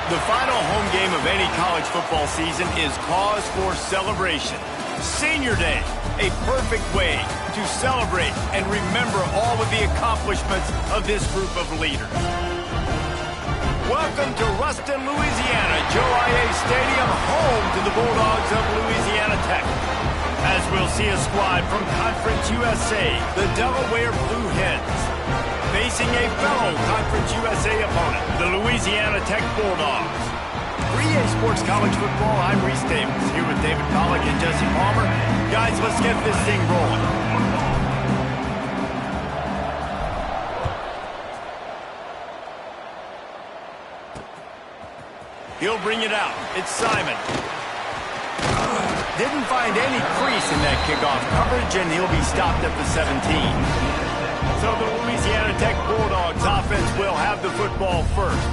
The final home game of any college football season is cause for celebration. Senior Day, a perfect way to celebrate and remember all of the accomplishments of this group of leaders. Welcome to Ruston, Louisiana, GHOGH Stadium, home to the Bulldogs of Louisiana Tech. As we'll see a squad from Conference USA, the Delaware Blue Hens, facing a fellow Conference USA opponent, the Louisiana Tech Bulldogs. For EA Sports College Football, I'm Reese Davis, here with David Pollack and Jesse Palmer. Guys, let's get this thing rolling. He'll bring it out. It's Simon. Didn't find any crease in that kickoff coverage, and he'll be stopped at the 17. So the Louisiana Tech Bulldogs offense will have the football first.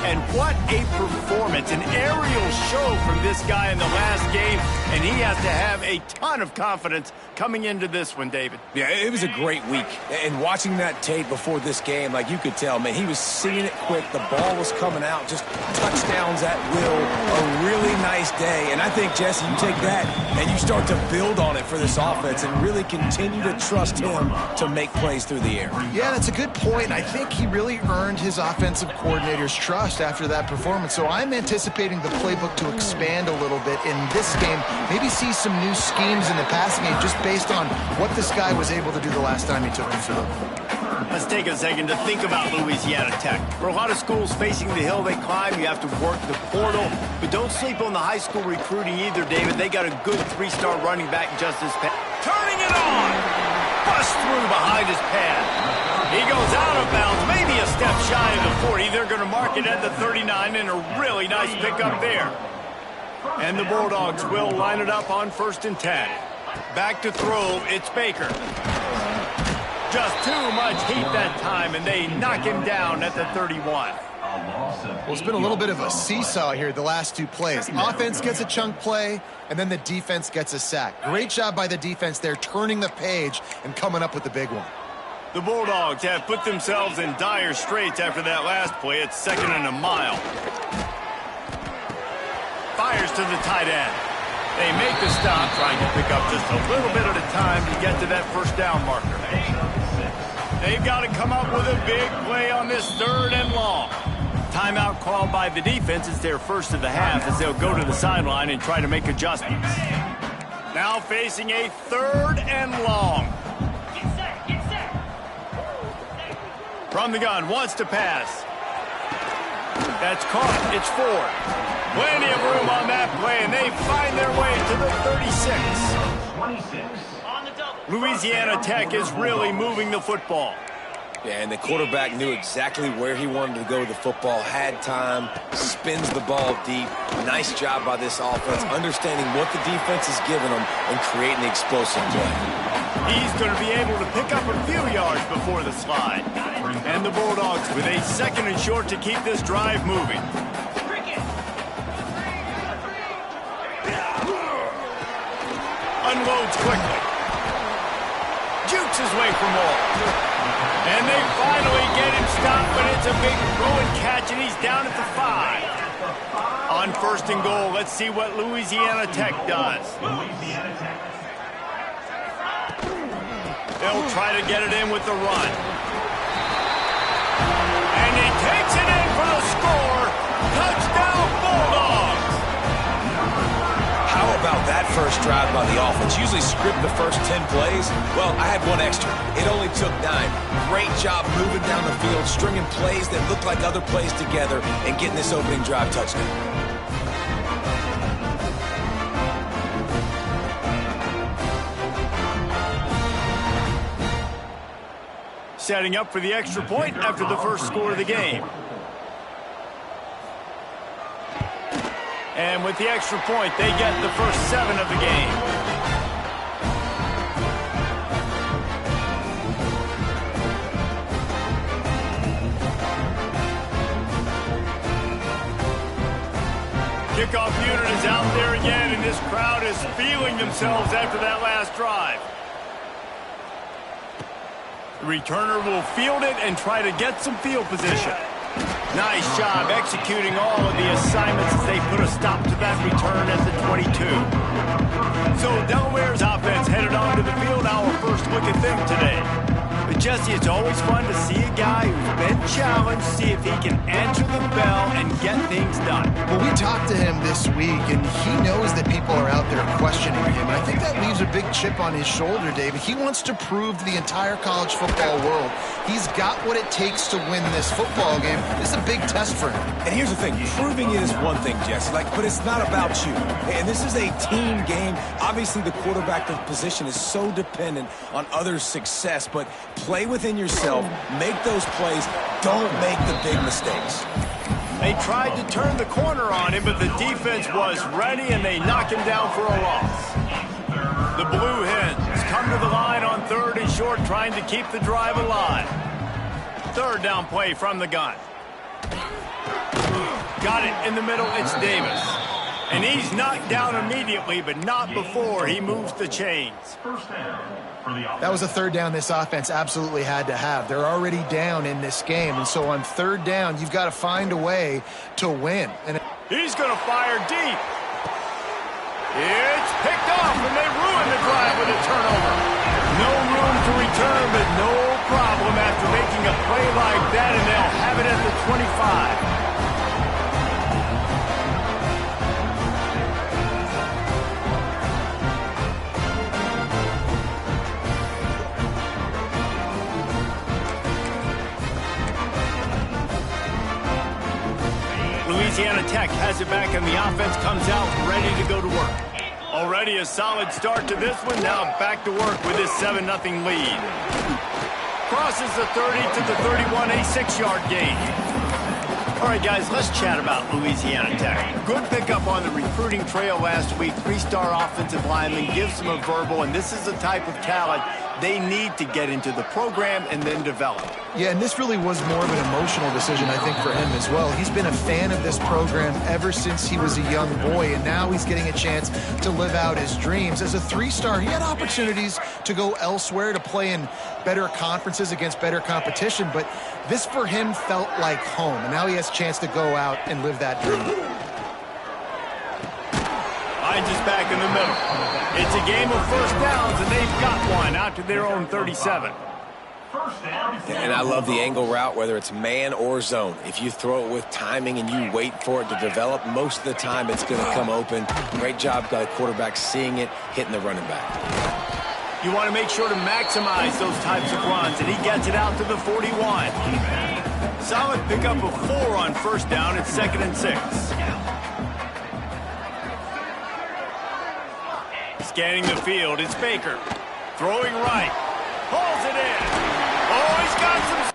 And what a performance, an aerial show from this guy in the last game, and he has to have a ton of confidence coming into this one, David. Yeah, it was a great week. And watching that tape before this game, like you could tell, man, he was seeing it quick. The ball was coming out, just touchdowns at will. A really nice day. And I think, Jesse, you take that and you start to build on it for this offense and really continue to trust him to make plays through the air. Yeah, that's a good point. I think he really earned his offensive coordinator's trust after that performance. So I'm anticipating the playbook to expand a little bit in this game. Maybe see some new schemes in the passing game just based on what this guy was able to do the last time he took the field. Let's take a second to think about Louisiana Tech. For a lot of schools facing the hill they climb, you have to work the portal. But don't sleep on the high school recruiting either, David. They got a good three-star running back, Justice Penn. Turning it on! Bust through behind his pad. He goes out of bounds, maybe a step shy of the 40. They're going to mark it at the 39, and a really nice pickup there. And the Bulldogs will line it up on 1st and 10. Back to throw, it's Baker. Just too much heat that time, and they knock him down at the 31. Well, it's been a little bit of a seesaw here the last two plays. Offense gets a chunk play, and then the defense gets a sack. Great job by the defense there, turning the page and coming up with the big one. The Bulldogs have put themselves in dire straits after that last play. It's 2nd and a mile. Fires to the tight end. They make the stop, trying to pick up just a little bit at a time to get to that 1st down marker. They've got to come up with a big play on this 3rd and long. Timeout called by the defense. It's their first of the half as they'll go to the sideline and try to make adjustments. Now facing a 3rd and long. From the gun, wants to pass. That's caught. It's Ford. Plenty of room on that play, and they find their way to the 36. Louisiana Tech is really moving the football. Yeah, and the quarterback knew exactly where he wanted to go with the football, had time, spins the ball deep. Nice job by this offense, understanding what the defense is giving them and creating the explosive play. He's going to be able to pick up a few yards before the slide. And the Bulldogs with a 2nd and short to keep this drive moving. Unloads quickly. Jukes his way for more. And they finally get him stopped, but it's a big throw and catch, and he's down at the 5. On 1st and goal, let's see what Louisiana Tech does. They'll try to get it in with the run. And he takes it in for the score. Touchdown, Bulldogs! How about that first drive by the offense? Usually script the first 10 plays. Well, I had one extra. It only took 9. Great job moving down the field, stringing plays that look like other plays together, and getting this opening drive touchdown. Setting up for the extra point after the first score of the game. And with the extra point, they get the first 7 of the game. Kickoff unit is out there again, and this crowd is feeling themselves after that last drive. The returner will field it and try to get some field position. Nice job executing all of the assignments as they put a stop to that return at the 22. So Delaware's offense headed onto the field. Our first look at them today. But Jesse, it's always fun to see a guy who's been challenged, see if he can answer the bell and get things done. Well, we talked to him this week, and he knows that people are out there questioning him. And I think that leaves a big chip on his shoulder, David. He wants to prove to the entire college football world he's got what it takes to win this football game. This is a big test for him. And here's the thing, proving it is one thing, Jesse, but it's not about you. And this is a team game. Obviously, the quarterback position is so dependent on others' success, but play within yourself, make those plays, don't make the big mistakes. They tried to turn the corner on him, but the defense was ready, and they knock him down for a loss. The Blue Hens come to the line on 3rd and short, trying to keep the drive alive. 3rd down play from the gun. Got it in the middle, it's Davis. And he's knocked down immediately, but not before he moves the chains. That was a 3rd down this offense absolutely had to have. They're already down in this game, and so on 3rd down, you've got to find a way to win. And he's going to fire deep. It's picked off, and they ruin the drive with a turnover. No room to return, but no problem after making a play like that, and they'll have it at the 25. Louisiana Tech has it back, and the offense comes out ready to go to work. Already a solid start to this one. Now back to work with this 7-0 lead. Crosses the 30 to the 31, a 6-yard gain. All right, guys, let's chat about Louisiana Tech. Good pickup on the recruiting trail last week. 3-star offensive lineman gives them a verbal, and this is the type of talent they need to get into the program and then develop. Yeah, and this really was more of an emotional decision, I think, for him as well. He's been a fan of this program ever since he was a young boy, and now he's getting a chance to live out his dreams. As a 3-star, he had opportunities to go elsewhere, to play in better conferences against better competition, but this for him felt like home, and now he has a chance to go out and live that dream. Hines is back in the middle. It's a game of 1st downs, and they've got one out to their own 37. And I love the angle route, whether it's man or zone. If you throw it with timing and you wait for it to develop, most of the time it's going to come open. Great job by the quarterback seeing it, hitting the running back. You want to make sure to maximize those types of runs, and he gets it out to the 41. Solid pickup of 4 on 1st down. It's 2nd and 6. Scanning the field, it's Baker. Throwing right. Pulls it in. Oh, he's got some...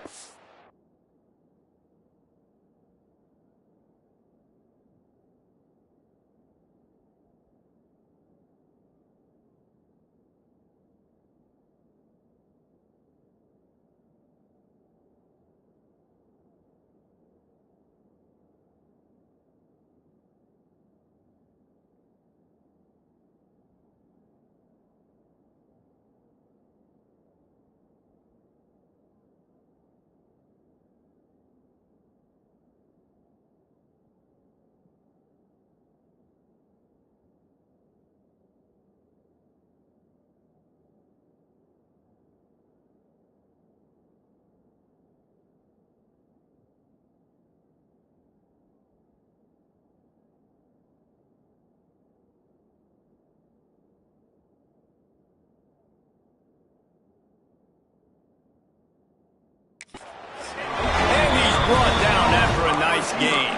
brought down after a nice game.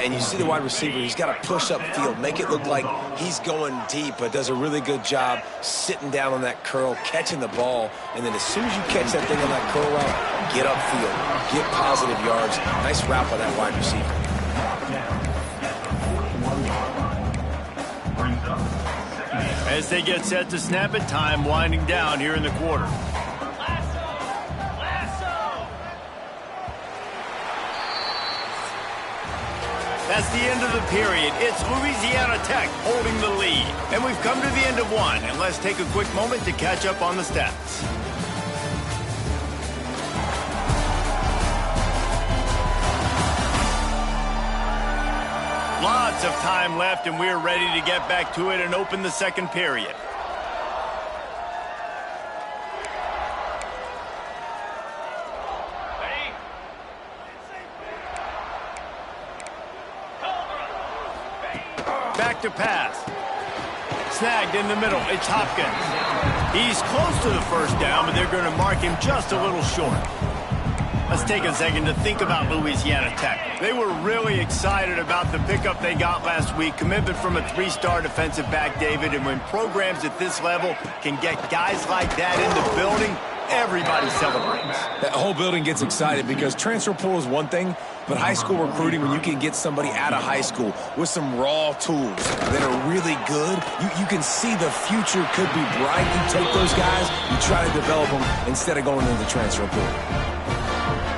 And you see the wide receiver, he's got to push up field, make it look like he's going deep, but does a really good job sitting down on that curl, catching the ball, and then as soon as you catch that thing on that curl route, get upfield, get positive yards. Nice route by that wide receiver. As they get set to snap it, time winding down here in the quarter. That's the end of the period. It's Louisiana Tech holding the lead. And we've come to the end of one. And let's take a quick moment to catch up on the stats. Lots of time left, and we're ready to get back to it and open the second period. Back to pass. Snagged in the middle. It's Hopkins. He's close to the first down, but they're going to mark him just a little short. Let's take a second to think about Louisiana Tech. They were really excited about the pickup they got last week. Commitment from a 3-star defensive back, David. And when programs at this level can get guys like that in the building, everybody celebrates. That whole building gets excited because transfer portal is one thing, but high school recruiting, when you can get somebody out of high school with some raw tools that are really good, you can see the future could be bright. You take those guys, you try to develop them instead of going into the transfer portal.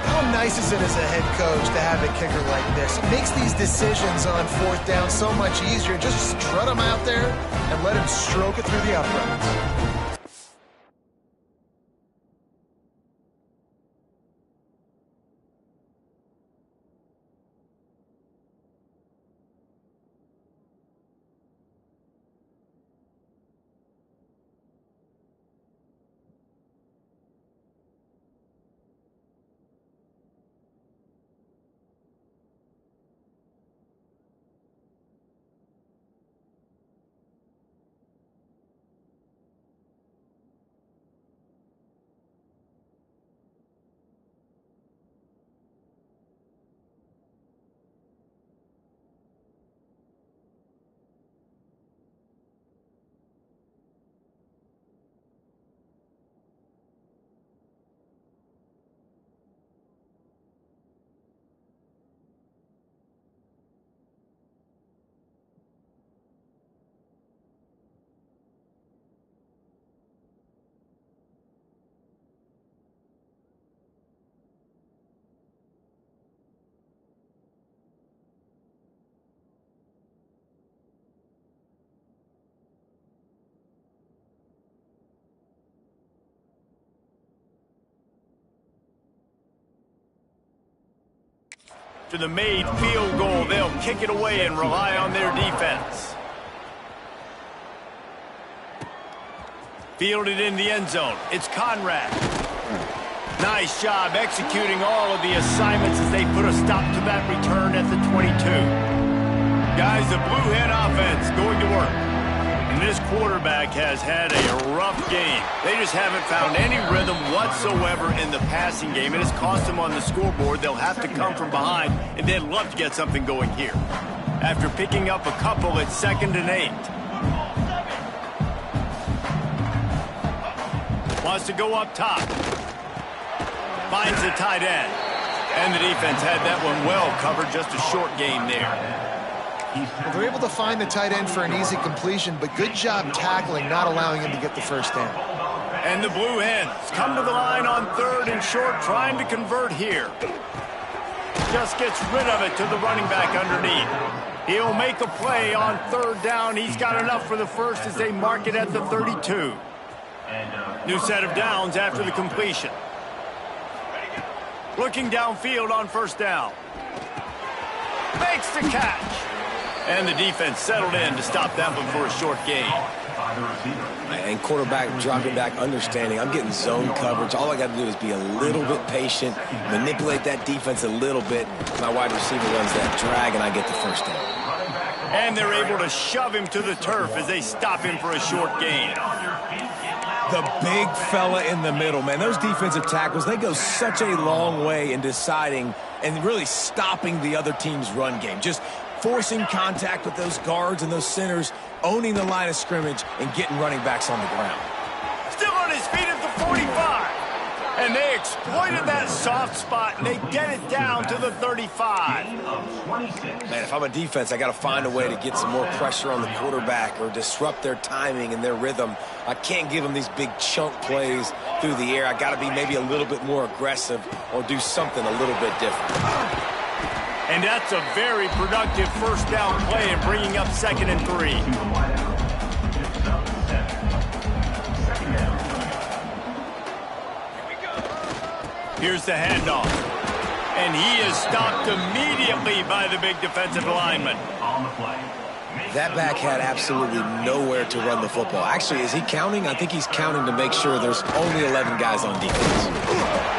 How nice is it as a head coach to have a kicker like this? It makes these decisions on 4th down so much easier. Just strut him out there and let him stroke it through the uprights. To the made field goal, they'll kick it away and rely on their defense. Fielded in the end zone. It's Conrad. Nice job executing all of the assignments as they put a stop to that return at the 22. Guys, the Blue Hen offense going to work. And this quarterback has had a rough game. They just haven't found any rhythm whatsoever in the passing game. It has cost them on the scoreboard. They'll have to come from behind, and they'd love to get something going here. After picking up a couple, it's 2nd and 8. Wants to go up top. Finds the tight end. And the defense had that one well covered. Just a short gain there. Well, they're able to find the tight end for an easy completion, but good job tackling, not allowing him to get the first down. And the Blue Hens come to the line on 3rd and short, trying to convert here. Just gets rid of it to the running back underneath. He'll make a play on 3rd down. He's got enough for the first as they mark it at the 32. New set of downs after the completion. Looking downfield on 1st down. Makes the catch. And the defense settled in to stop that one for a short gain. And quarterback dropping back, understanding I'm getting zone coverage. All I got to do is be a little bit patient, manipulate that defense a little bit. My wide receiver runs that drag, and I get the first down. And they're able to shove him to the turf as they stop him for a short gain. The big fella in the middle, man. Those defensive tackles, they go such a long way in deciding and really stopping the other team's run game. Just forcing contact with those guards and those centers, owning the line of scrimmage, and getting running backs on the ground. Still on his feet at the 45. And they exploited that soft spot, and they get it down to the 35. Man, if I'm a defense, I got to find a way to get some more pressure on the quarterback or disrupt their timing and their rhythm. I can't give them these big chunk plays through the air. I got to be maybe a little bit more aggressive or do something a little bit different. And that's a very productive first down play and bringing up 2nd and 3. Here's the handoff. And he is stopped immediately by the big defensive lineman. That back had absolutely nowhere to run the football. Actually, is he counting? I think he's counting to make sure there's only 11 guys on defense.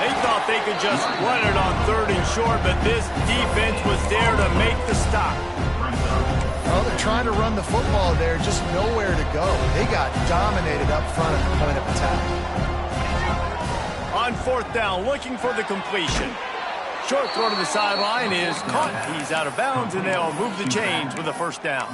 They thought they could just run it on 3rd and short, but this defense was there to make the stop. Well, they're trying to run the football there, just nowhere to go. They got dominated up front at the point of attack. On 4th down, looking for the completion. Short throw to the sideline is caught. He's out of bounds, and they'll move the chains with a 1st down.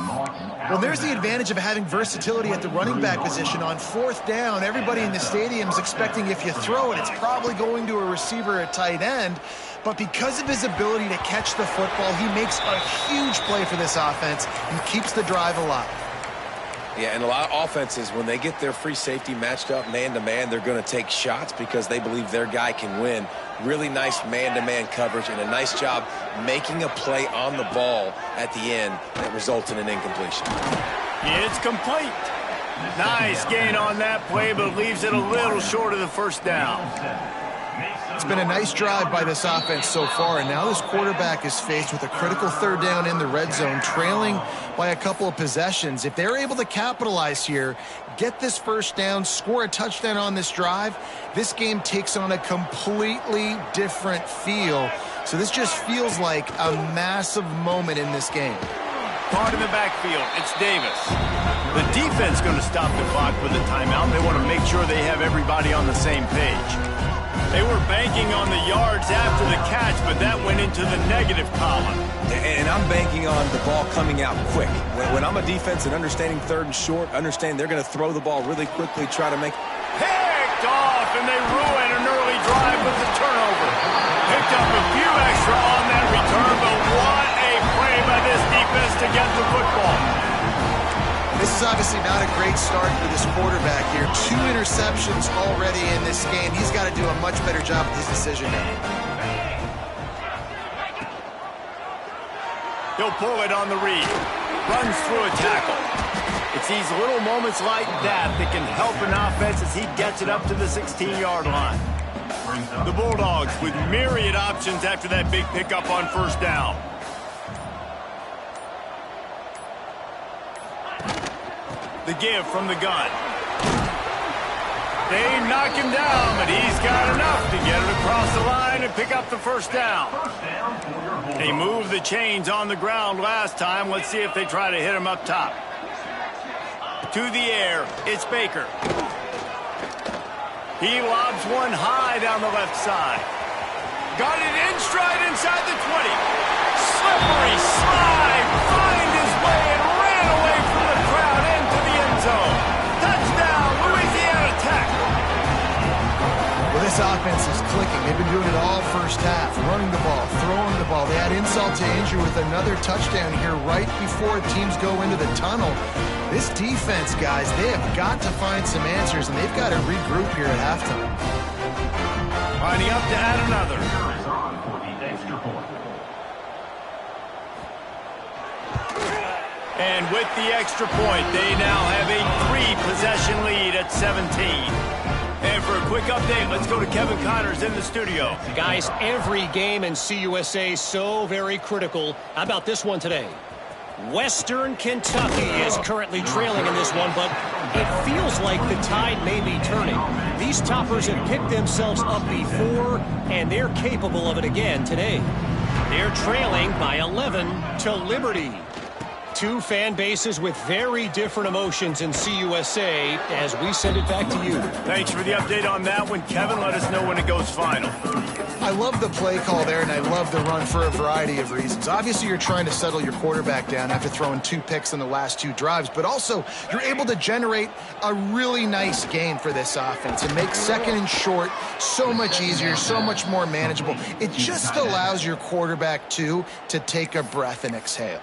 Well, there's the advantage of having versatility at the running back position. On 4th down, everybody in the stadium is expecting if you throw it, it's probably going to a receiver at tight end. But because of his ability to catch the football, he makes a huge play for this offense and keeps the drive alive. Yeah, and a lot of offenses, when they get their free safety matched up man-to-man, they're going to take shots because they believe their guy can win. Really nice man-to-man coverage and a nice job making a play on the ball at the end that results in an incompletion. It's complete. Nice gain on that play, but leaves it a little short of the 1st down. It's been a nice drive by this offense so far, and now this quarterback is faced with a critical 3rd down in the red zone, trailing by a couple of possessions. If they're able to capitalize here, get this 1st down, score a touchdown on this drive, this game takes on a completely different feel. So this just feels like a massive moment in this game. Caught in the backfield, it's Davis. The defense going to stop the clock with a timeout. They want to make sure they have everybody on the same page. They were banking on the yards after the catch, but that went into the negative column. And I'm banking on the ball coming out quick. When I'm a defense and understanding 3rd and short, understand they're going to throw the ball really quickly, try to make... Picked off, and they ruin an early drive with the turnover. Picked up a few extra on that return, but what a play by this defense to get the football. This is obviously not a great start for this quarterback here. 2 interceptions already in this game. He's got to do a much better job with his decision making. He'll pull it on the read. Runs through a tackle. It's these little moments like that that can help an offense as he gets it up to the 16-yard line. The Bulldogs with myriad options after that big pickup on 1st down. The give from the gun. They knock him down, but he's got enough to get it across the line and pick up the 1st down. They moved the chains on the ground last time. Let's see if they try to hit him up top. To the air, it's Baker. He lobs one high down the left side. Got it in stride inside the 20. Slippery slide, find his way and ran away from the crowd into the end zone. Touchdown, Louisiana Tech. Well, this offense is clicking. They've been doing it all 1st half, running the ball, throwing the ball. They had insult to injury with another touchdown here right before teams go into the tunnel. This defense, guys, they have got to find some answers, and they've got to regroup here at halftime. Lining up to add another. And with the extra point, they now have a 3-possession lead at 17. And for a quick update, let's go to Kevin Connors in the studio. Guys, every game in CUSA so very critical. How about this one today? Western Kentucky is currently trailing in this one, but it feels like the tide may be turning. These toppers have picked themselves up before, and they're capable of it again today. They're trailing by 11 to Liberty. 2 fan bases with very different emotions in CUSA as we send it back to you. Thanks for the update on that one, Kevin. Let us know when it goes final. I love the play call there, and I love the run for a variety of reasons. Obviously, you're trying to settle your quarterback down after throwing 2 picks in the last 2 drives, but also you're able to generate a really nice game for this offense and make 2nd and short so much easier, so much more manageable. It just allows your quarterback, too, to take a breath and exhale.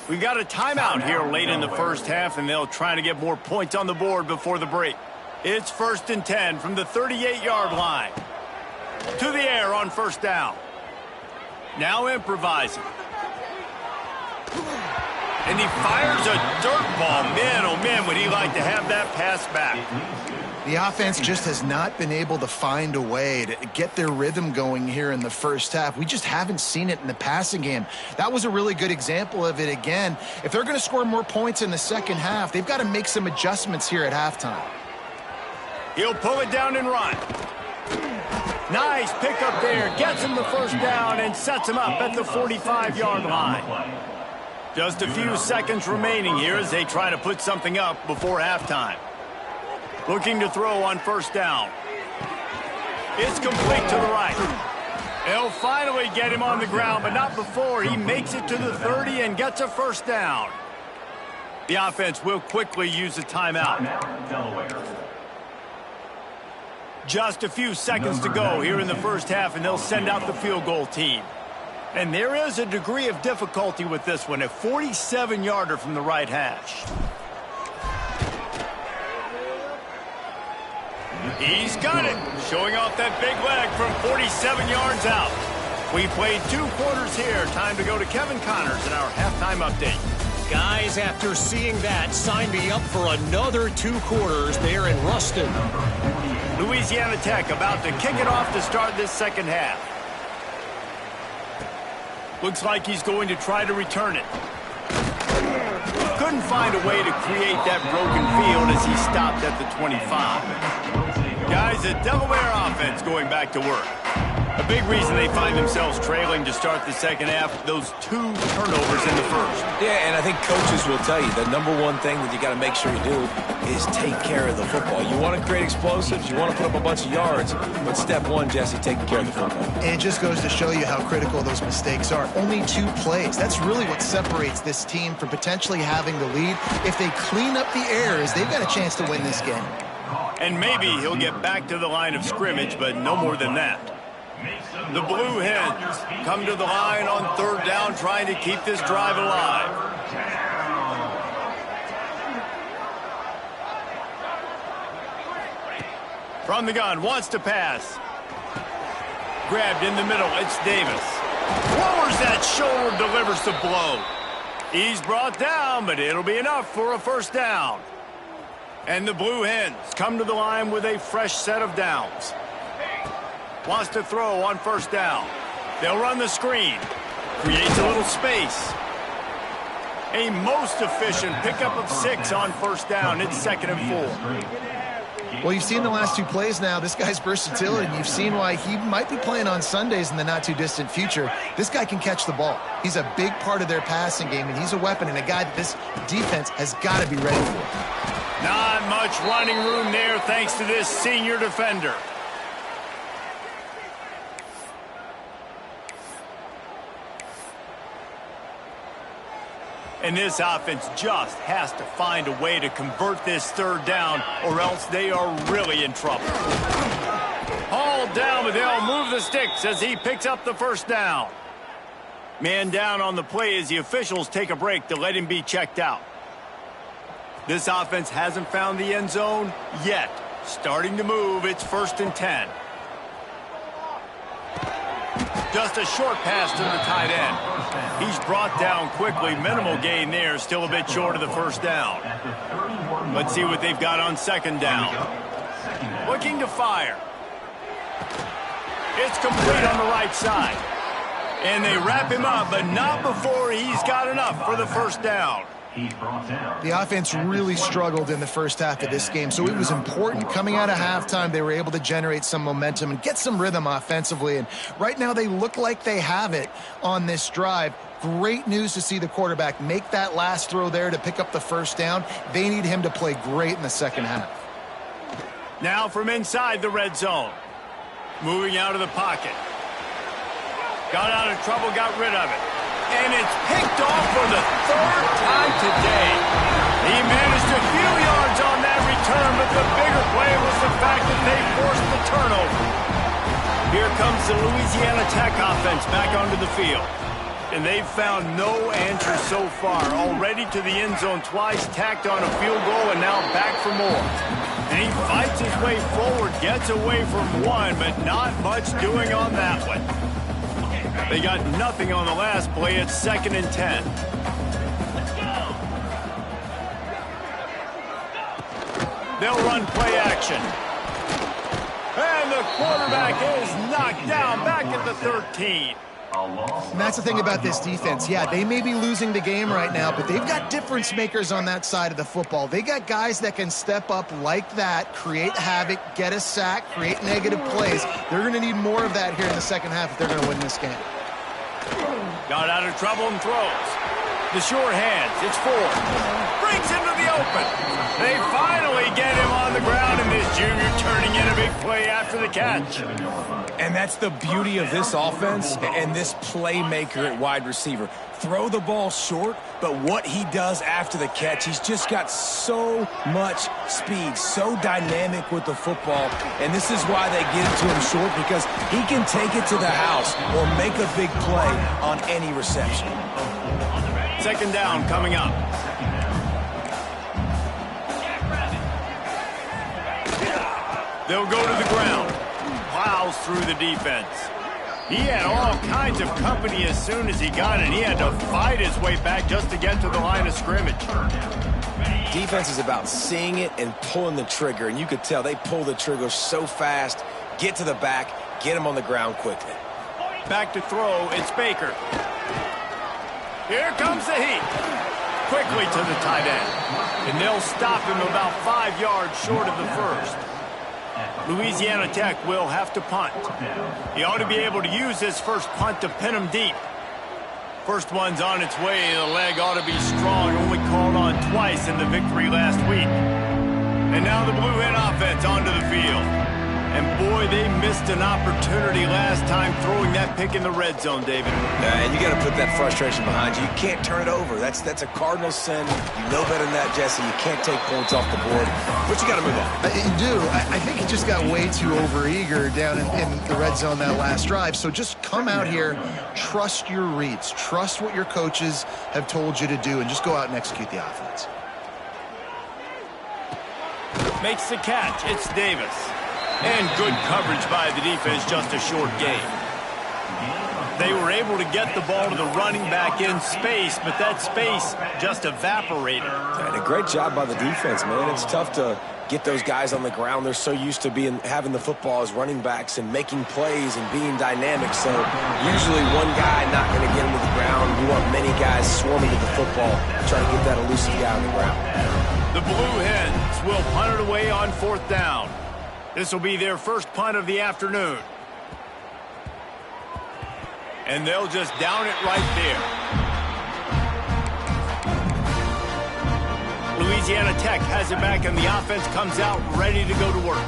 We got a timeout here late in the 1st half, and they'll try to get more points on the board before the break. It's 1st and 10 from the 38-yard line. To the air on 1st down. Now improvising. And he fires a dirt ball. Man, oh man, would he like to have that pass back. The offense just has not been able to find a way to get their rhythm going here in the first half. We just haven't seen it in the passing game. That was a really good example of it again. If they're going to score more points in the second half, they've got to make some adjustments here at halftime. He'll pull it down and run. Nice pickup there. Gets him the first down and sets him up at the 45-yard line. Just a few seconds remaining here as they try to put something up before halftime. Looking to throw on first down. It's complete to the right. They'll finally get him on the ground, but not before he makes it to the 30 and gets a first down. The offense will quickly use a timeout. Delaware. Just a few seconds to go here in the first half, and they'll send out the field goal team. And there is a degree of difficulty with this one, a 47-yarder from the right hash. He's got it, showing off that big leg from 47 yards out. We played 2 quarters here. Time to go to Kevin Connors in our halftime update. Guys, after seeing that, sign me up for another 2 quarters there in Ruston. Louisiana Tech about to kick it off to start this second half. Looks like he's going to try to return it. Couldn't find a way to create that broken field as he stopped at the 25. Guys, the Delaware offense going back to work. A big reason they find themselves trailing to start the second half, those 2 turnovers in the first. Yeah, and I think coaches will tell you the number one thing that you got to make sure you do is take care of the football. You want to create explosives, you want to put up a bunch of yards, but step one, Jesse, taking care of the football. And it just goes to show you how critical those mistakes are. Only 2 plays. That's really what separates this team from potentially having the lead. If they clean up the errors, they've got a chance to win this game. And maybe he'll get back to the line of scrimmage, but no more than that. The Blue Hens come to the line on third down, trying to keep this drive alive. From the gun, wants to pass. Grabbed in the middle, it's Davis. Lowers that shoulder, delivers the blow. He's brought down, but it'll be enough for a first down. And the Blue Hens come to the line with a fresh set of downs. Wants to throw on first down. They'll run the screen. Creates a little space. A most efficient pickup of 6 on first down. It's 2nd and 4. Well, you've seen the last 2 plays now. This guy's versatility, and you've seen why he might be playing on Sundays in the not-too-distant future. This guy can catch the ball. He's a big part of their passing game, and he's a weapon and a guy that this defense has got to be ready for. Not much running room there thanks to this senior defender. And this offense just has to find a way to convert this third down, or else they are really in trouble. Hauled down, but they'll move the sticks as he picks up the first down. Man down on the play as the officials take a break to let him be checked out. This offense hasn't found the end zone yet. Starting to move, it's 1st and 10. Just a short pass to the tight end. He's brought down quickly. Minimal gain there. Still a bit short of the first down. Let's see what they've got on 2nd down. Looking to fire. It's complete on the right side. And they wrap him up, but not before he's got enough for the first down. The offense really struggled in the first half of this game, so it was important. Coming out of halftime, they were able to generate some momentum and get some rhythm offensively. And right now, they look like they have it on this drive. Great news to see the quarterback make that last throw there to pick up the first down. They need him to play great in the second half. Now from inside the red zone. Moving out of the pocket. Got out of trouble, got rid of it. And it's picked off for the 3rd time today. He managed a few yards on that return, but the bigger play was the fact that they forced the turnover. Here comes the Louisiana Tech offense back onto the field. And they've found no answer so far. Already to the end zone twice, tacked on a field goal, and now back for more. And he fights his way forward, gets away from one, but not much doing on that one. They got nothing on the last play. It's 2nd and 10. They'll run play action. And the quarterback is knocked down back at the 13. And that's the thing about this defense. Yeah, they may be losing the game right now, but they've got difference makers on that side of the football. They got guys that can step up like that, create havoc, get a sack, create negative plays. They're going to need more of that here in the second half if they're going to win this game. Got out of trouble and throws. The short hands, it's 4. Breaks into the open. They finally get him on the ground, and this junior turning in a big play after the catch. And that's the beauty of this offense and this playmaker at wide receiver. Throw the ball short, but what he does after the catch, he's just got so much speed, so dynamic with the football. And this is why they get it to him short, because he can take it to the house or make a big play on any reception. Second down coming up. They'll go to the ground. Plows through the defense. He had all kinds of company as soon as he got it. He had to fight his way back just to get to the line of scrimmage. Defense is about seeing it and pulling the trigger, and you could tell they pull the trigger so fast, get to the back, get him on the ground quickly. Back to throw, it's Baker. Here comes the heat. Quickly to the tight end. And they'll stop him about 5 yards short of the first. Louisiana Tech will have to punt. He ought to be able to use his first punt to pin him deep. First one's on its way. The leg ought to be strong. Only called on twice in the victory last week. And now the Blue Hen offense onto the field. And boy, they missed an opportunity last time throwing that pick in the red zone, David. And you got to put that frustration behind you. You can't turn it over. That's a cardinal sin. You know better than that, Jesse. You can't take points off the board. But you got to move on. You do. I think he just got way too overeager down in the red zone that last drive. So just come out here, trust your reads, trust what your coaches have told you to do, and just go out and execute the offense. Makes the catch. It's Davis. And good coverage by the defense, just a short gain. They were able to get the ball to the running back in space, but that space just evaporated. And a great job by the defense, man. It's tough to get those guys on the ground. They're so used to having the football as running backs and making plays and being dynamic. So usually one guy not going to get him to the ground. We want many guys swarming to the football, trying to get that elusive guy on the ground. The Blue Hens will punt it away on 4th down. This will be their first punt of the afternoon. And they'll just down it right there. Louisiana Tech has it back, and the offense comes out ready to go to work.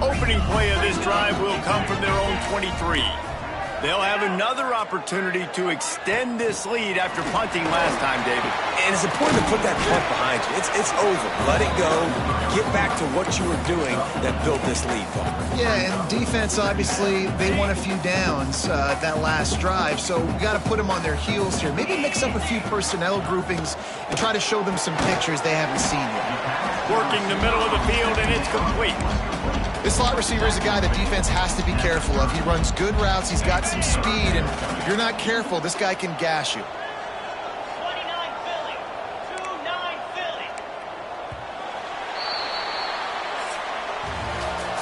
Opening play of this drive will come from their own 23. They'll have another opportunity to extend this lead after punting last time, David. And it's important to put that punt behind you. It's over. Let it go. Get back to what you were doing that built this lead, Paul. Yeah, and defense, obviously, they won a few downs that last drive, so we got to put them on their heels here. Maybe mix up a few personnel groupings and try to show them some pictures they haven't seen yet. Working the middle of the field, and it's complete. This slot receiver is a guy that defense has to be careful of. He runs good routes. He's got some speed, and if you're not careful, this guy can gash you. 29 Philly. 2-9 Philly.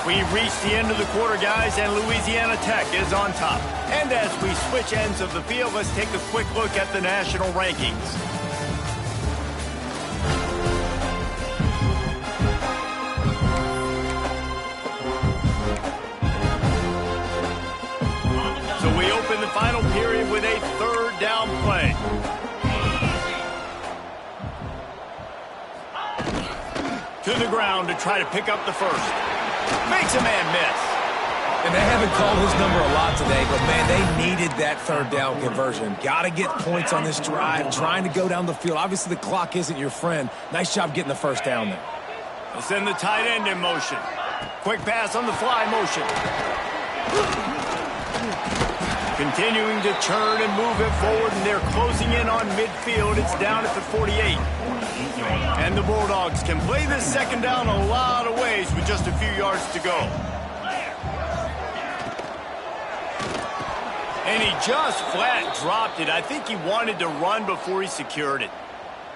We've reached the end of the quarter, guys, and Louisiana Tech is on top. And as we switch ends of the field, let's take a quick look at the national rankings. So we open the final period with a 3rd down play. To the ground to try to pick up the first. Makes a man miss. And they haven't called his number a lot today, but, man, they needed that 3rd down conversion. Got to get points on this drive, trying to go down the field. Obviously, the clock isn't your friend. Nice job getting the 1st down there. They'll send the tight end in motion. Quick pass on the fly motion. Continuing to turn and move it forward, and they're closing in on midfield. It's down at the 48. And the Bulldogs can play this 2nd down a lot of ways with just a few yards to go. And he just flat dropped it. I think he wanted to run before he secured it.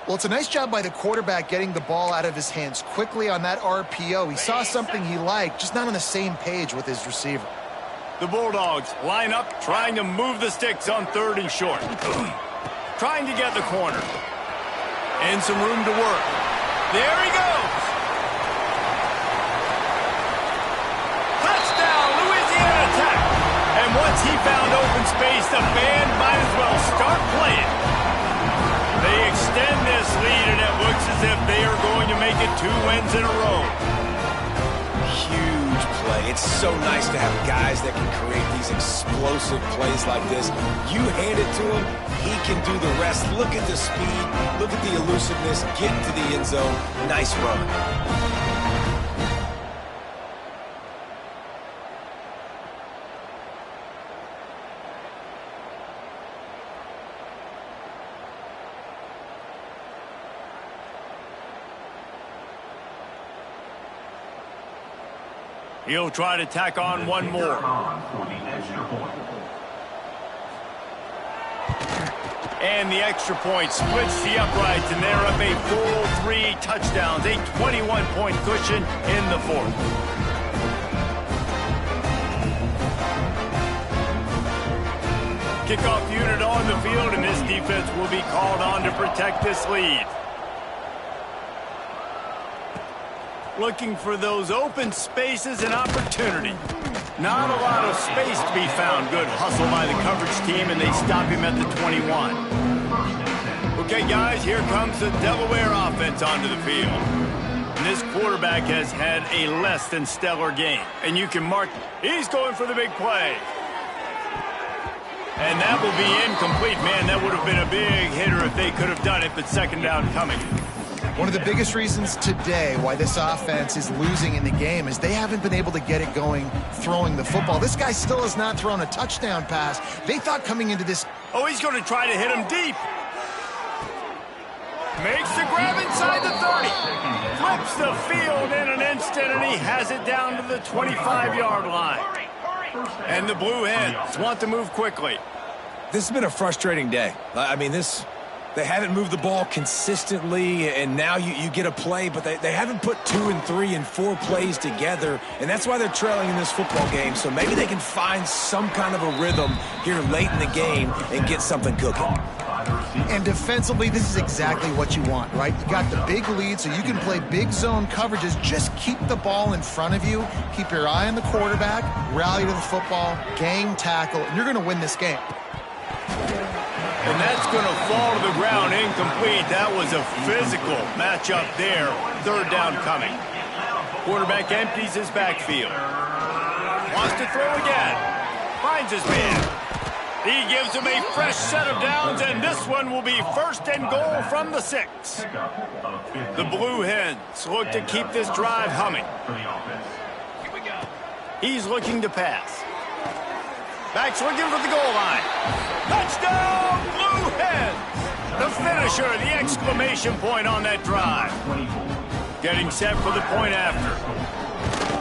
Well, it's a nice job by the quarterback getting the ball out of his hands quickly on that RPO. He saw something he liked, just not on the same page with his receiver. The Bulldogs line up, trying to move the sticks on 3rd and short. Trying to get the corner. And some room to work. There he goes. Touchdown, Louisiana Tech. And once he found open space, the band might as well start playing. They extend this lead, and it looks as if they are going to make it 2 wins in a row. Huge play. It's so nice to have guys that can create these explosive plays like this. You hand it to him, he can do the rest. Look at the speed. Look at the elusiveness. Get into the end zone. Nice run. He'll try to tack on one more. And the extra point splits the uprights, and they're up a full 3 touchdowns, a 21-point cushion in the 4th. Kickoff unit on the field, and this defense will be called on to protect this lead. Looking for those open spaces and opportunity. Not a lot of space to be found. Good hustle by the coverage team, and they stop him at the 21. Okay, guys, here comes the Delaware offense onto the field. And this quarterback has had a less than stellar game. And you can mark, he's going for the big play. And that will be incomplete. Man, that would have been a big hitter if they could have done it, but 2nd down coming. One of the biggest reasons today why this offense is losing in the game is they haven't been able to get it going throwing the football. This guy still has not thrown a touchdown pass. They thought coming into this... Oh, he's going to try to hit him deep. Makes the grab inside the 30. Flips the field in an instant, and he has it down to the 25-yard line. And the Blue Hens want to move quickly. This has been a frustrating day. I mean, they haven't moved the ball consistently, and now you get a play, but they haven't put 2 and 3 and 4 plays together, and that's why they're trailing in this football game. So maybe they can find some kind of a rhythm here late in the game and get something cooking. And defensively, this is exactly what you want, right? You got the big lead, so you can play big zone coverages. Just keep the ball in front of you. Keep your eye on the quarterback, rally to the football, gang tackle, and you're going to win this game. And that's going to fall to the ground incomplete. That was a physical matchup there. 3rd down coming. Quarterback empties his backfield. Wants to throw again. Finds his man. He gives him a fresh set of downs, and this one will be 1st and goal from the 6. The Blue Hens look to keep this drive humming. He's looking to pass. Back's looking for the goal line. Touchdown, Blue Hens! The finisher, the exclamation point on that drive. Getting set for the point after.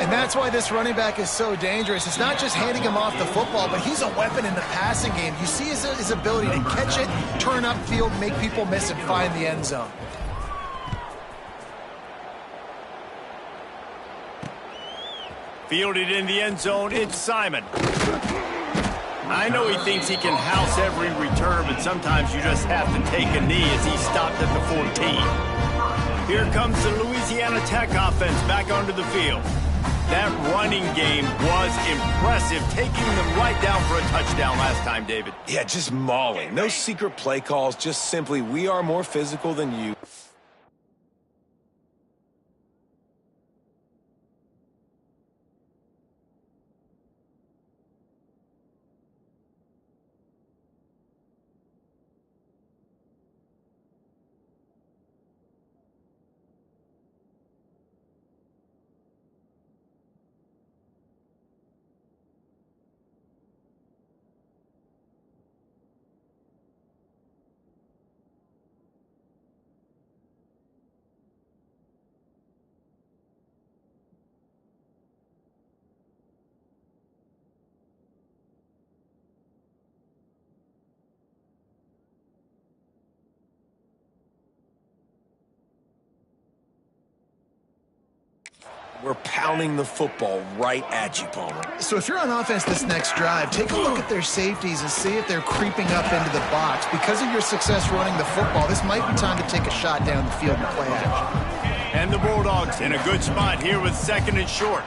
And that's why this running back is so dangerous. It's not just handing him off the football, but he's a weapon in the passing game. You see his ability to catch it, turn upfield, make people miss, and find the end zone. Fielded in the end zone, it's Simon. I know he thinks he can house every return, but sometimes you just have to take a knee as he stopped at the 14. Here comes the Louisiana Tech offense back onto the field. That running game was impressive, taking them right down for a touchdown last time, David. Yeah, just mauling. No secret play calls, just simply, we are more physical than you. We're pounding the football right at you, Palmer. So if you're on offense this next drive, take a look at their safeties and see if they're creeping up into the box. Because of your success running the football, this might be time to take a shot down the field and play action. And the Bulldogs in a good spot here with 2nd and short.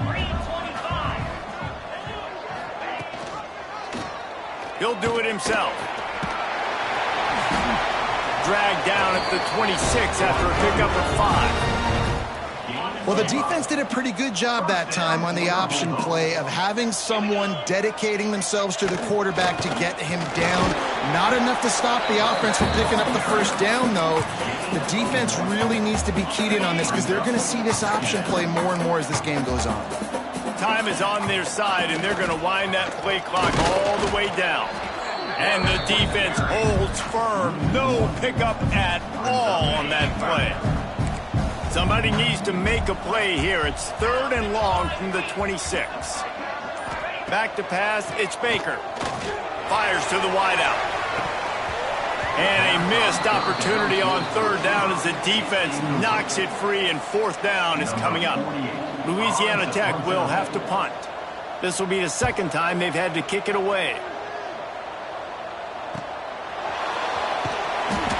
3:25. He'll do it himself. Dragged down at the 26 after a pickup of 5. Well, the defense did a pretty good job that time on the option play of having someone dedicating themselves to the quarterback to get him down. Not enough to stop the offense from picking up the first down, though. The defense really needs to be keyed in on this because they're going to see this option play more and more as this game goes on. Time is on their side, and they're going to wind that play clock all the way down. And the defense holds firm. No pickup at all on that play. Somebody needs to make a play here. It's 3rd and long from the 26. Back to pass, it's Baker. Fires to the wideout. And a missed opportunity on 3rd down as the defense knocks it free, and 4th down is coming up. Louisiana Tech will have to punt. This will be the 2nd time they've had to kick it away.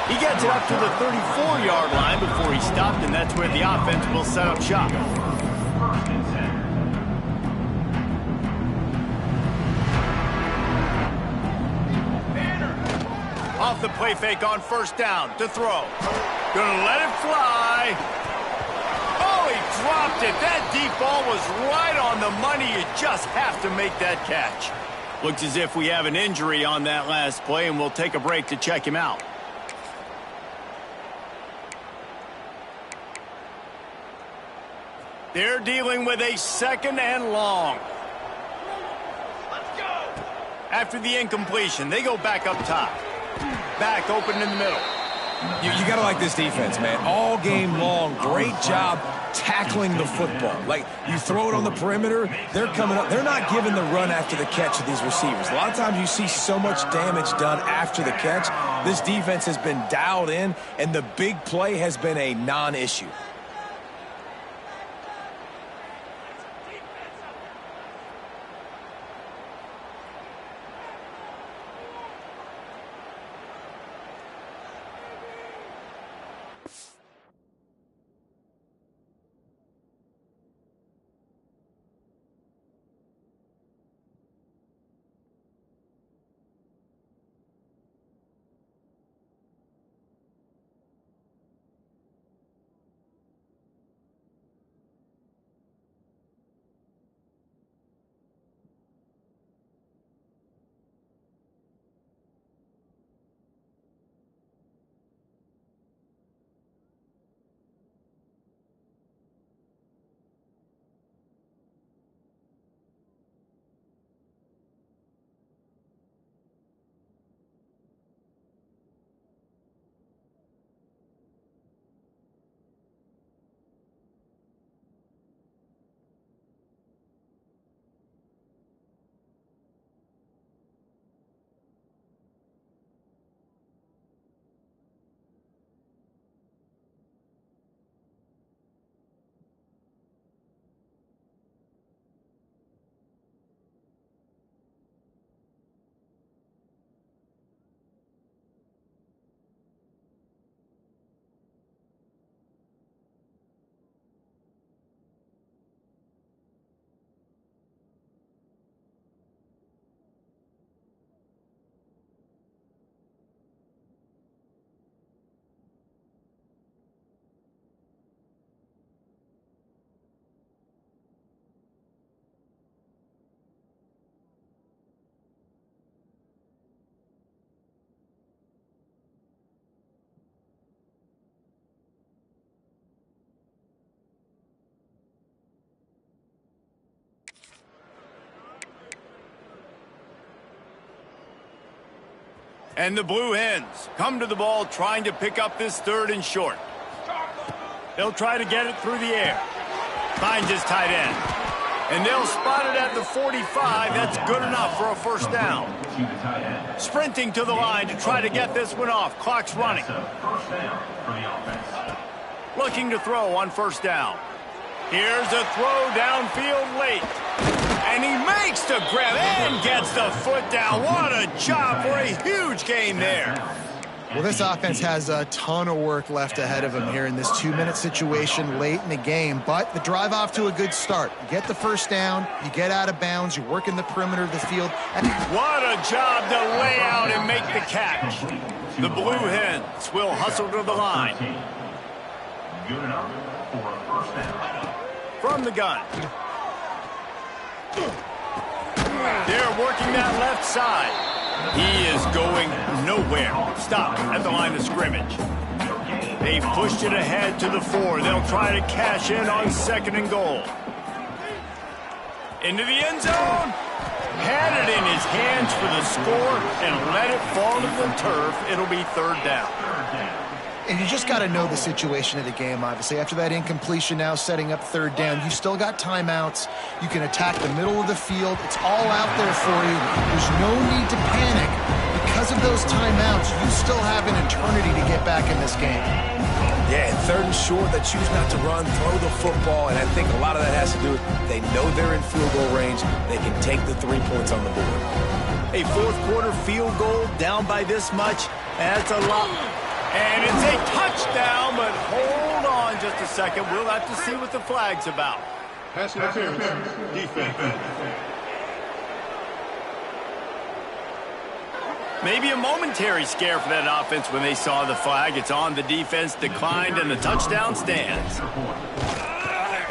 He gets it up to the 34-yard line before he stopped, and that's where the offense will set up shop. Off the play fake on 1st down to throw. Gonna let it fly. Oh, he dropped it. That deep ball was right on the money. You just have to make that catch. Looks as if we have an injury on that last play, and we'll take a break to check him out. They're dealing with a 2nd and long. Let's go. After the incompletion, they go back up top. Back open in the middle. You got to like this defense, man. All game long, great job tackling the football. Like, you throw it on the perimeter, they're coming up. They're not giving the run after the catch to these receivers. A lot of times you see so much damage done after the catch. This defense has been dialed in, and the big play has been a non-issue. And the Blue Hens come to the ball trying to pick up this 3rd and short. They'll try to get it through the air. Finds his tight end. And they'll spot it at the 45. That's good enough for a 1st down. Sprinting to the line to try to get this one off. Clock's running. Looking to throw on 1st down. Here's a throw downfield late. And he makes the grab and gets the foot down. What a job for a huge gain there. Well, this offense has a ton of work left ahead of them here in this 2-minute situation late in the game, but the drive off to a good start. You get the first down, you get out of bounds, you work in the perimeter of the field. And what a job to lay out and make the catch. The Blue Hens will hustle to the line. From the gun. They're working that left side. He is going nowhere. Stop at the line of scrimmage. They pushed it ahead to the 4. They'll try to cash in on 2nd and goal. Into the end zone. Had it in his hands for the score and let it fall to the turf. It'll be 3rd down. And you just got to know the situation of the game, obviously. After that incompletion now setting up 3rd down, you still got timeouts. You can attack the middle of the field. It's all out there for you. There's no need to panic. Because of those timeouts, you still have an eternity to get back in this game. Yeah, and 3rd and short, they choose not to run, throw the football, and I think a lot of that has to do with they know they're in field goal range. They can take the 3 points on the board. A 4th quarter field goal down by this much, that's a lot. And it's a touchdown, but hold on just a second. We'll have to see what the flag's about. Pass interference. Defense. Maybe a momentary scare for that offense when they saw the flag. It's on, the defense declined, and the touchdown stands.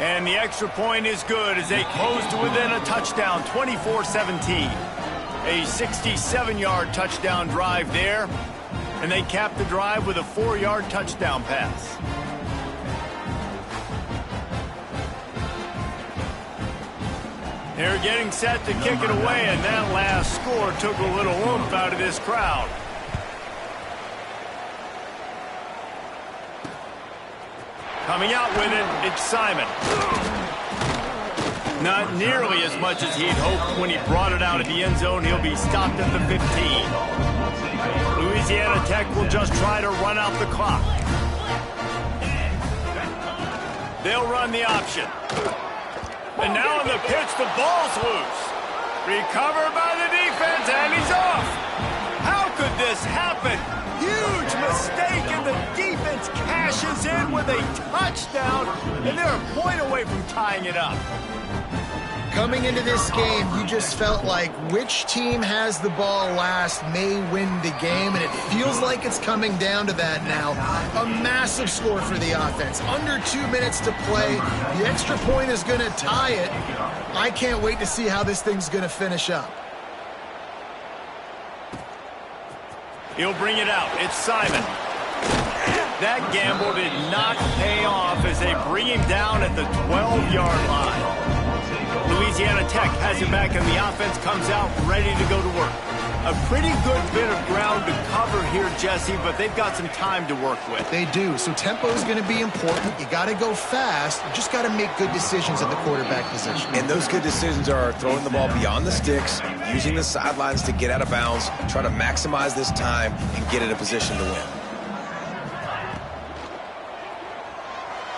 And the extra point is good as they close to within a touchdown, 24-17. A 67-yard touchdown drive there. And they cap the drive with a 4-yard touchdown pass. They're getting set to kick it away, and that last score took a little oomph out of this crowd. Coming out with it, it's Simon. Not nearly as much as he'd hoped when he brought it out at the end zone. He'll be stopped at the 15. Louisiana Tech will just try to run out the clock. They'll run the option. And now on the pitch, the ball's loose. Recovered by the defense, and he's off. How could this happen? Huge mistake, and the defense cashes in with a touchdown, and they're a point away from tying it up. Coming into this game, you just felt like which team has the ball last may win the game, and it feels like it's coming down to that now. A massive score for the offense. Under 2 minutes to play. The extra point is going to tie it. I can't wait to see how this thing's going to finish up. He'll bring it out. It's Simon. That gamble did not pay off as they bring him down at the 12-yard line. Louisiana Tech has it back, and the offense comes out ready to go to work. A pretty good bit of ground to cover here, Jesse, but they've got some time to work with. They do, so tempo is going to be important. You got to go fast. You just got to make good decisions at the quarterback position. And those good decisions are throwing the ball beyond the sticks, using the sidelines to get out of bounds, try to maximize this time and get in a position to win.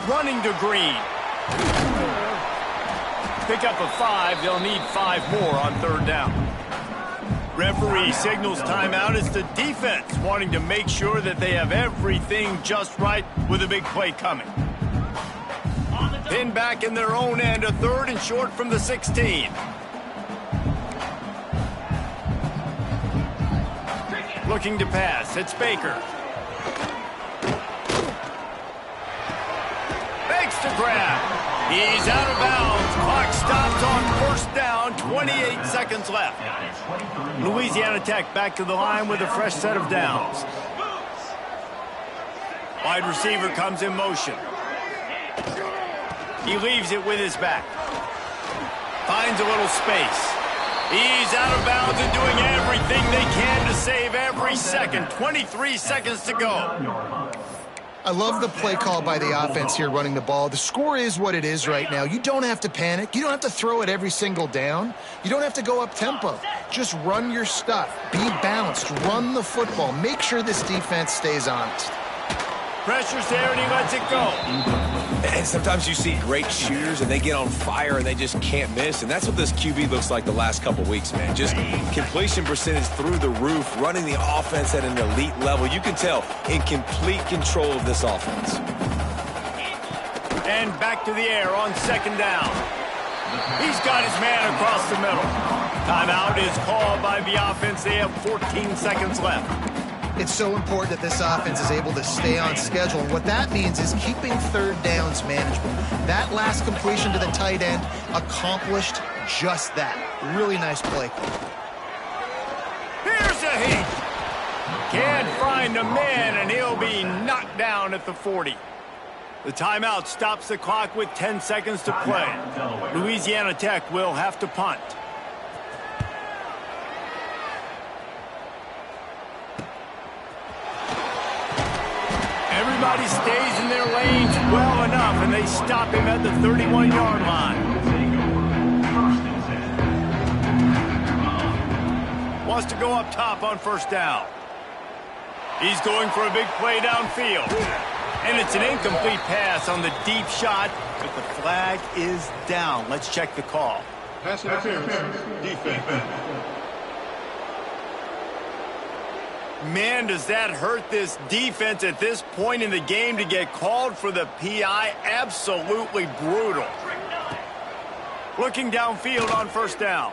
Running to Green. Pick up a 5. They'll need 5 more on 3rd down. Referee signals timeout. It's the defense wanting to make sure that they have everything just right with a big play coming. Pinned back in their own end, a 3rd and short from the 16. Looking to pass. It's Baker. Makes the grab. He's out of bounds. Clock stops on 1st down. 28 seconds left. Louisiana Tech back to the line with a fresh set of downs. Wide receiver comes in motion. He leaves it with his back. Finds a little space. He's out of bounds and doing everything they can to save every second. 23 seconds to go. I love the play call by the offense here running the ball. The score is what it is right now. You don't have to panic. You don't have to throw it every single down. You don't have to go up tempo. Just run your stuff. Be balanced. Run the football. Make sure this defense stays honest. Pressure's there and he lets it go. And sometimes you see great shooters and they get on fire and they just can't miss. And that's what this QB looks like the last couple weeks, man. Just completion percentage through the roof, running the offense at an elite level. You can tell in complete control of this offense. And back to the air on second down. He's got his man across the middle. Timeout is called by the offense. They have 14 seconds left. It's so important that this offense is able to stay on schedule. And what that means is keeping third downs manageable. That last completion to the tight end accomplished just that. Really nice play call. Here's a heat. Can't find a man, and he'll be knocked down at the 40. The timeout stops the clock with 10 seconds to play. Louisiana Tech will have to punt. Everybody stays in their lanes well enough, and they stop him at the 31-yard line. Wants to go up top on first down. He's going for a big play downfield. And it's an incomplete pass on the deep shot, but the flag is down. Let's check the call. Pass interference, defense. Man, does that hurt this defense at this point in the game to get called for the PI? Absolutely brutal. Looking downfield on first down.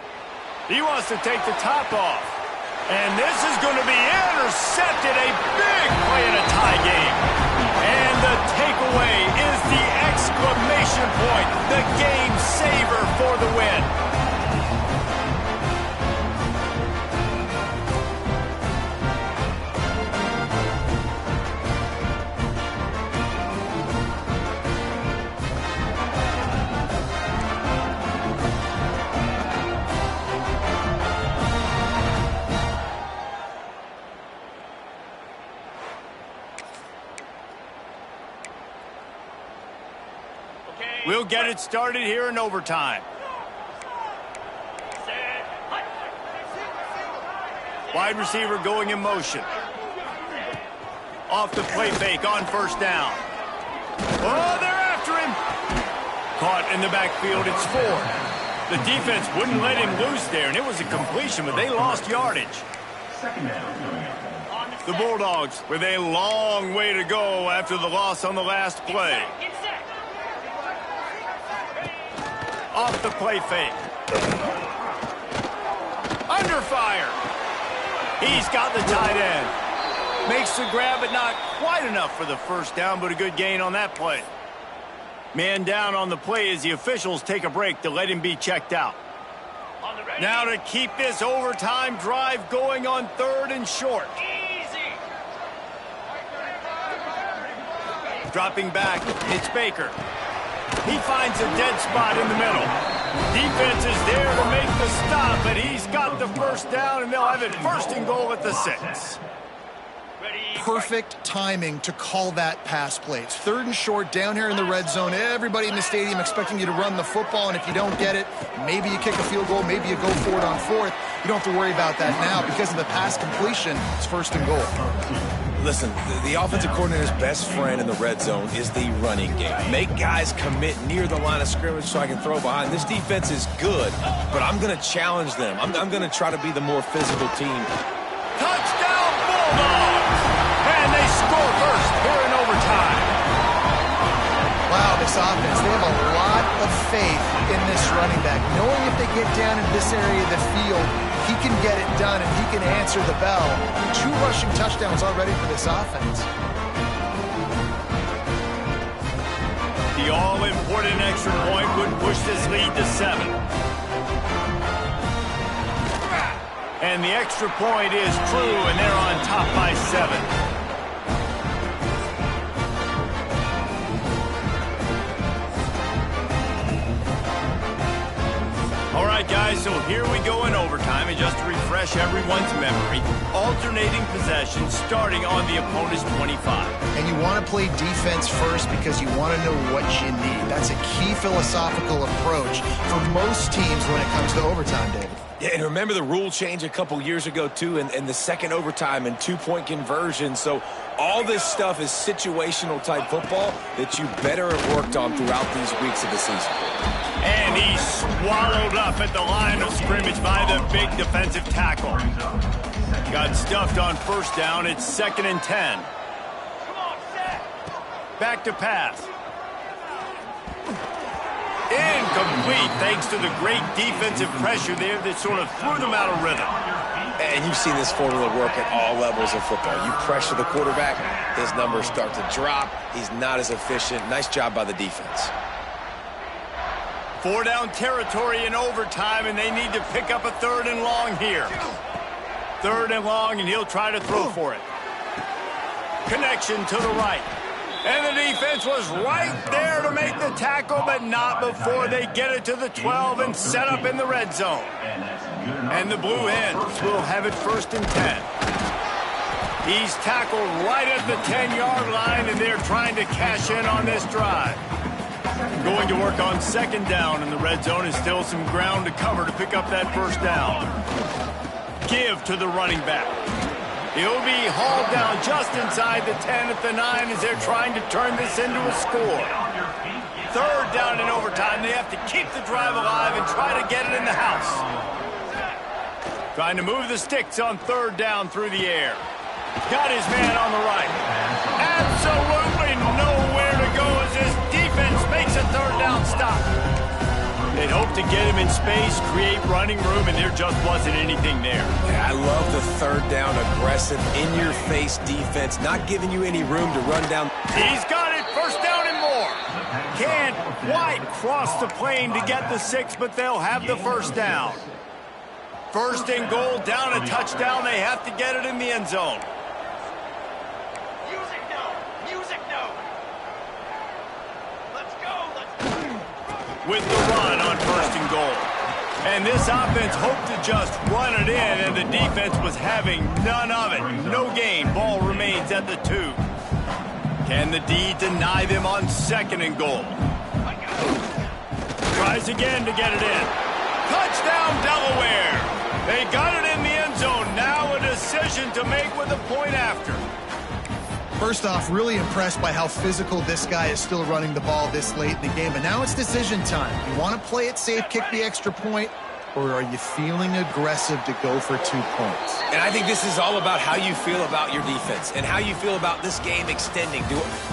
He wants to take the top off. And this is going to be intercepted. A big play in a tie game. And the takeaway is the exclamation point. The game saver for the win. We'll get it started here in overtime. Wide receiver going in motion. Off the play fake on first down. Oh, they're after him. Caught in the backfield, it's Ford. The defense wouldn't let him loose there, and it was a completion, but they lost yardage. The Bulldogs with a long way to go after the loss on the last play. Off the play fake. Under fire. He's got the tight end. Makes the grab, but not quite enough for the first down, but a good gain on that play. Man down on the play as the officials take a break to let him be checked out. Now to keep this overtime drive going on 3rd and short. Dropping back, it's Baker. He finds a dead spot in the middle. Defense is there to make the stop, but he's got the first down, and they'll have it 1st and goal at the 6. Perfect timing to call that pass play. It's 3rd and short down here in the red zone. Everybody in the stadium expecting you to run the football, and if you don't get it, maybe you kick a field goal, maybe you go for it on 4th. You don't have to worry about that now. Because of the pass completion, it's 1st and goal. Listen, the offensive coordinator's best friend in the red zone is the running game. Make guys commit near the line of scrimmage so I can throw behind. This defense is good, but I'm going to challenge them. I'm going to try to be the more physical team. Touchdown, Bulldogs! And they score first here in overtime. Wow, this offense, they have a lot of faith in this running back. Knowing if they get down into this area of the field, he can get it done and he can answer the bell. 2 rushing touchdowns already for this offense. The all-important extra point would push this lead to 7. And the extra point is true, and they're on top by 7. All right. right, guys, so here we go in overtime. And just to refresh everyone's memory, alternating possessions starting on the opponent's 25. And you want to play defense first because you want to know what you need. That's a key philosophical approach for most teams when it comes to overtime, David. Yeah, and remember the rule change a couple years ago, too, in the second overtime and two-point conversion. So all this stuff is situational-type football that you better have worked on throughout these weeks of the season. And he's swallowed up at the line of scrimmage by the big defensive tackle. Got stuffed on first down. It's 2nd and 10. Back to pass. Incomplete, thanks to the great defensive pressure there that sort of threw them out of rhythm. And you've seen this formula work at all levels of football. You pressure the quarterback, his numbers start to drop. He's not as efficient. Nice job by the defense. 4 down territory in overtime, and they need to pick up a 3rd and long here. 3rd and long, and he'll try to throw for it. Connection to the right. And the defense was right there to make the tackle, but not before they get it to the 12 and set up in the red zone. And the Blue Hens will have it 1st and 10. He's tackled right at the 10-yard line, and they're trying to cash in on this drive. Going to work on 2nd down in the red zone, and still some ground to cover to pick up that 1st down. Give to the running back. He'll be hauled down just inside the 10 at the 9 as they're trying to turn this into a score. 3rd down in overtime. They have to keep the drive alive and try to get it in the house. Trying to move the sticks on 3rd down through the air. Got his man on the right. Absolutely nowhere to go as this defense makes a 3rd down stop. They'd hope to get him in space, create running room, and there just wasn't anything there. Yeah, I love the 3rd down aggressive, in-your-face defense, not giving you any room to run down. He's got it, 1st down and more. Can't quite cross the plane to get the 6, but they'll have the 1st down. 1st and goal, down a touchdown. They have to get it in the end zone. With the run on 1st and goal. And this offense hoped to just run it in, and the defense was having none of it. No gain. Ball remains at the 2. Can the D deny them on 2nd and goal? Tries again to get it in. Touchdown, Delaware. They got it in the end zone. Now a decision to make with a point after. First off, really impressed by how physical this guy is still running the ball this late in the game. But now it's decision time. You want to play it safe, kick the extra point, or are you feeling aggressive to go for 2 points? And I think this is all about how you feel about your defense and how you feel about this game extending.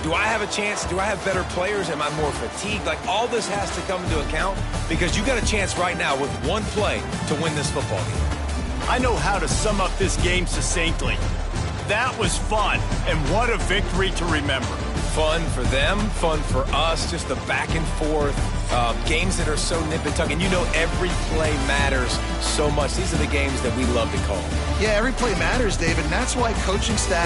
Do I have a chance? Do I have better players? Am I more fatigued? Like, all this has to come into account because you got a chance right now with one play to win this football game. I know how to sum up this game succinctly. That was fun, and what a victory to remember. Fun for them, fun for us, just the back and forth, games that are so nip and tuck, and you know every play matters so much. These are the games that we love to call. Yeah, every play matters, David, and that's why coaching staff